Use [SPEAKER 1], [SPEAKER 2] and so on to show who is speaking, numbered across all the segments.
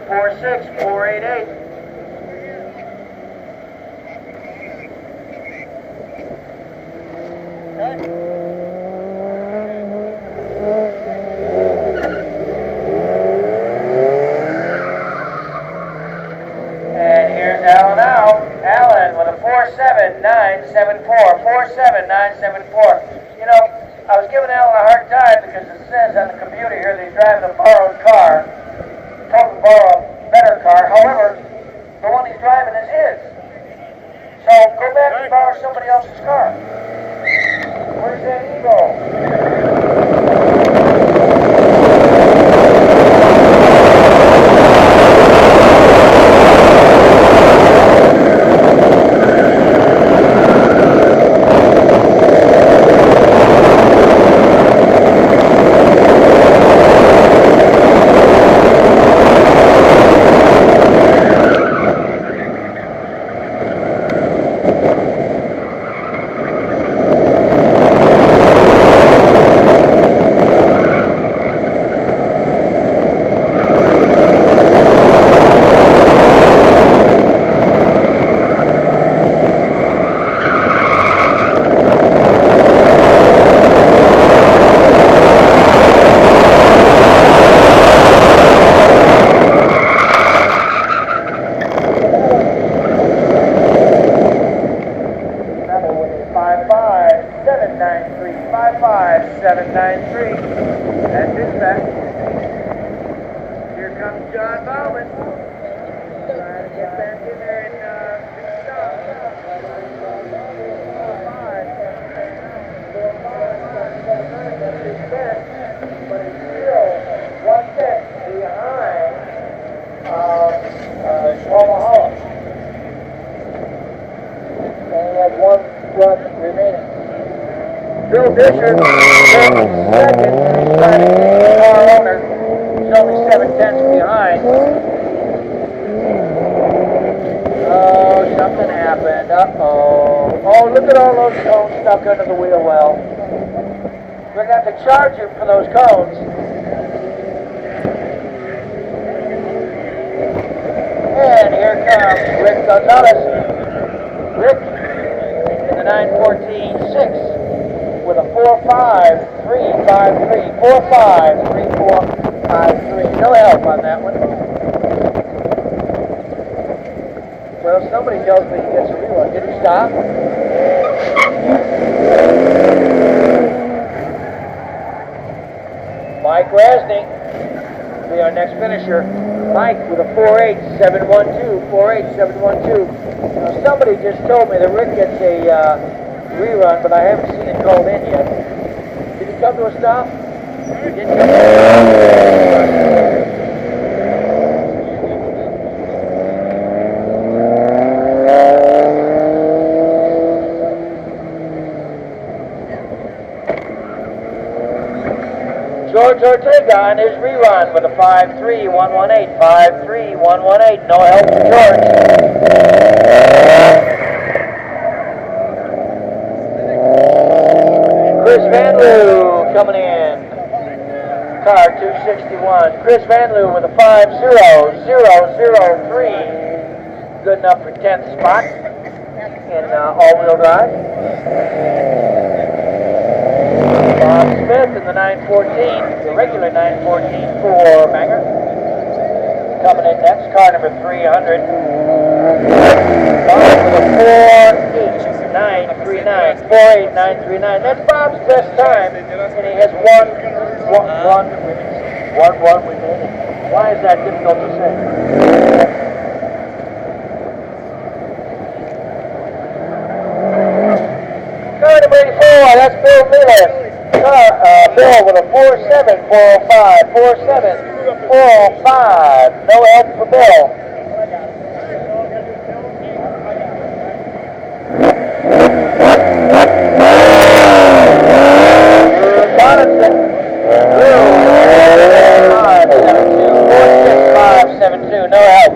[SPEAKER 1] 488. And here's Alan out. Alan with a 47974. 47974. You know, I was giving Alan a hard time because it says on the computer here that he's driving a borrowed car. Told him to borrow a better car. However, the one he's driving is his. So go back and borrow somebody else's car. Where's that Eagle? 55793. That's dispatch. Here comes John Bowman. Trying to get back in there and finish up. 4-5, that's his best, but it's still 1 tenth behind Omaha. And he has 1 run remaining. Bill Disher, second. He's trying to keep the car owner. He's only 7/10 behind. Oh, something happened. Uh-oh. Oh, look at all those cones stuck under the wheel well. We're going to have to charge him for those cones. And here comes Rick Gonzalez. Rick in the 914-6. With a 45353, 453453. No help on that one. Well, somebody tells me he gets a reload. Did he stop? Mike Rasney will be our next finisher. Mike with a 48712, 48712. Now, somebody just told me that Rick gets a rerun, but I haven't seen it called in yet. Did he come to a stop? He didn't come to a stop. George Ortega on his rerun with a 53118, 53118. No help from George. Chris Van Loo coming in. Car 261. Chris Van Loo with a 50003. Good enough for 10th spot in all-wheel drive. Bob Smith in the 914, the regular 914 for Banger. Coming in next, car number 300. Bob with a 48939. 48939. That's Bob's best time, and he has one remaining. Why is that difficult to say? Car number 84, that's Bill Miller. Bill with a 47405, 47405. No help for Bill. Bonneton, 46572. No help.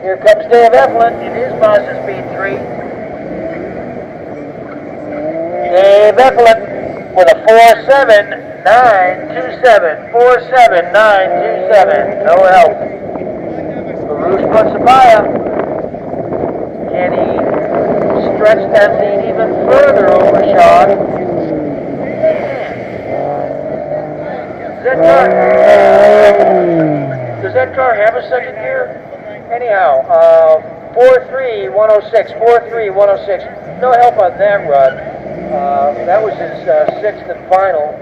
[SPEAKER 1] Here comes Dave Eflin in his Mazda Speed 3. Bethlehem with a 47927. 47927. No help. Baruch Punsapaya. Can he stretch that lead even further over Sean? Does that car have a second gear? Anyhow, 43106, 43106. No help on that run. That was his sixth and final.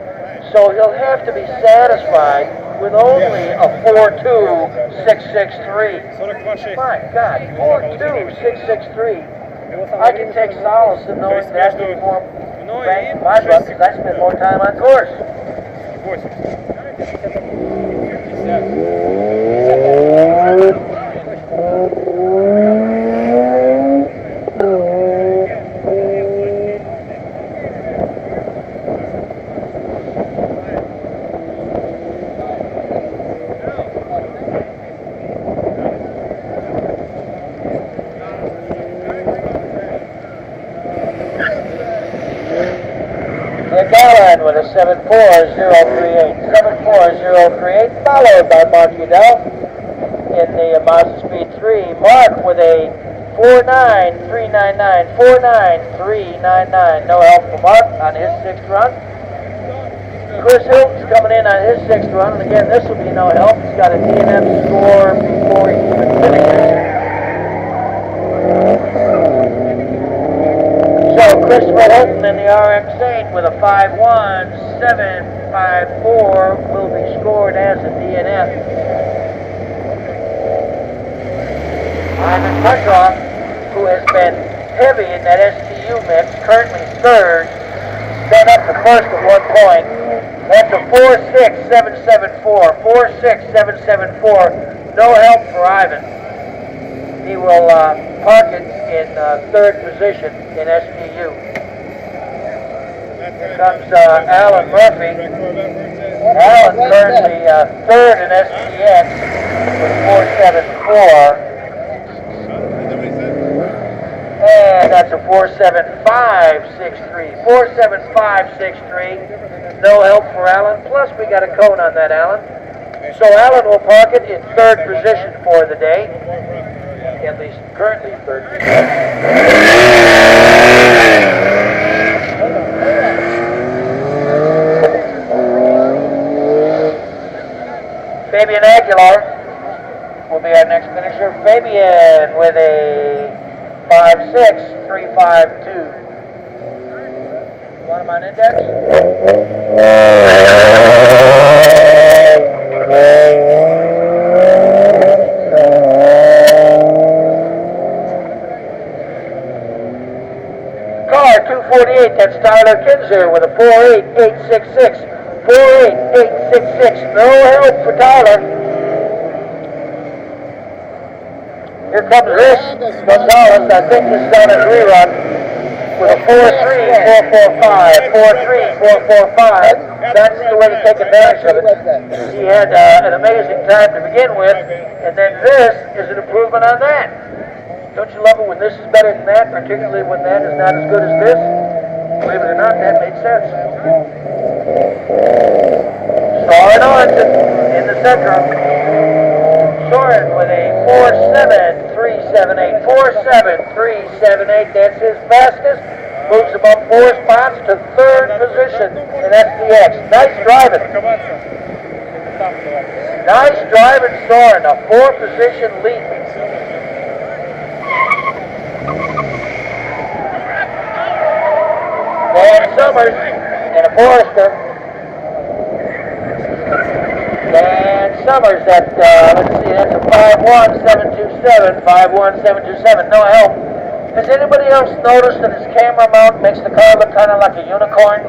[SPEAKER 1] So he'll have to be satisfied with only a 42663. My God, 42663. I can take solace in knowing that before bang my buck because I spend more time on course. With a 74038, 74038, followed by Mark Udell in the Mazda Speed 3. Mark with a 49399, 49399. No help for Mark on his sixth run. Chris Hilton's coming in on his sixth run, and again, this will be no help. He's got a DNF score before he even finishes. So Christopher Hilton in the RX-8 with a 51754 will be scored as a DNF. Ivan Petrov, who has been heavy in that STU mix, currently third, sped up to first at one point. That's a 46774, 46774. No help for Ivan. He will park it in third position in SPU. Here comes Alan Murphy. Alan currently third in SPX with 474. And that's a 47563. 47563. No help for Alan. Plus we got a cone on that, Alan. So Alan will park it in third position for the day. At least currently third. Fabian Aguilar will be our next finisher. Fabian with a 56352. You want him on index? Car 248, that's Tyler Kinzer with a 48866. 48866. No help for Tyler. Here comes Rich Gonzalez. I think this is on a rerun with a 43445. 43445. That's the way to take advantage of it. He had an amazing time to begin with, and then this is an improvement on that. Don't you love it when this is better than that, particularly when that is not as good as this? Believe it or not, that made sense. Soren Arnson in the center. Soren with a 47378. 47378, that's his fastest. Moves him up 4 spots to third position in SPX. Nice driving. Nice driving, Soren. A 4-position lead. Dan Summers and a Forester. Dan Summers at, let's see, that's a 51727, 51727, no help. Has anybody else noticed that his camera mount makes the car look kind of like a unicorn?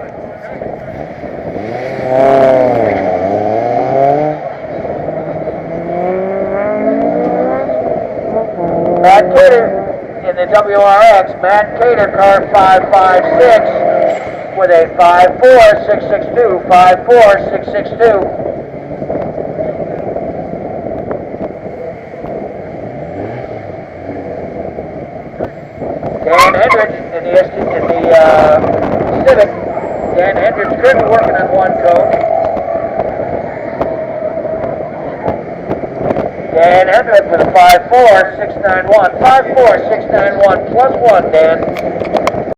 [SPEAKER 1] Matt Cater in the WRX, Matt Cater, car 556 with a 54662, 54662. Dan Hendricks in the Civic Hendricks currently working on one code. Dan Hendricks with a 54691. 54691 plus 1, Dan.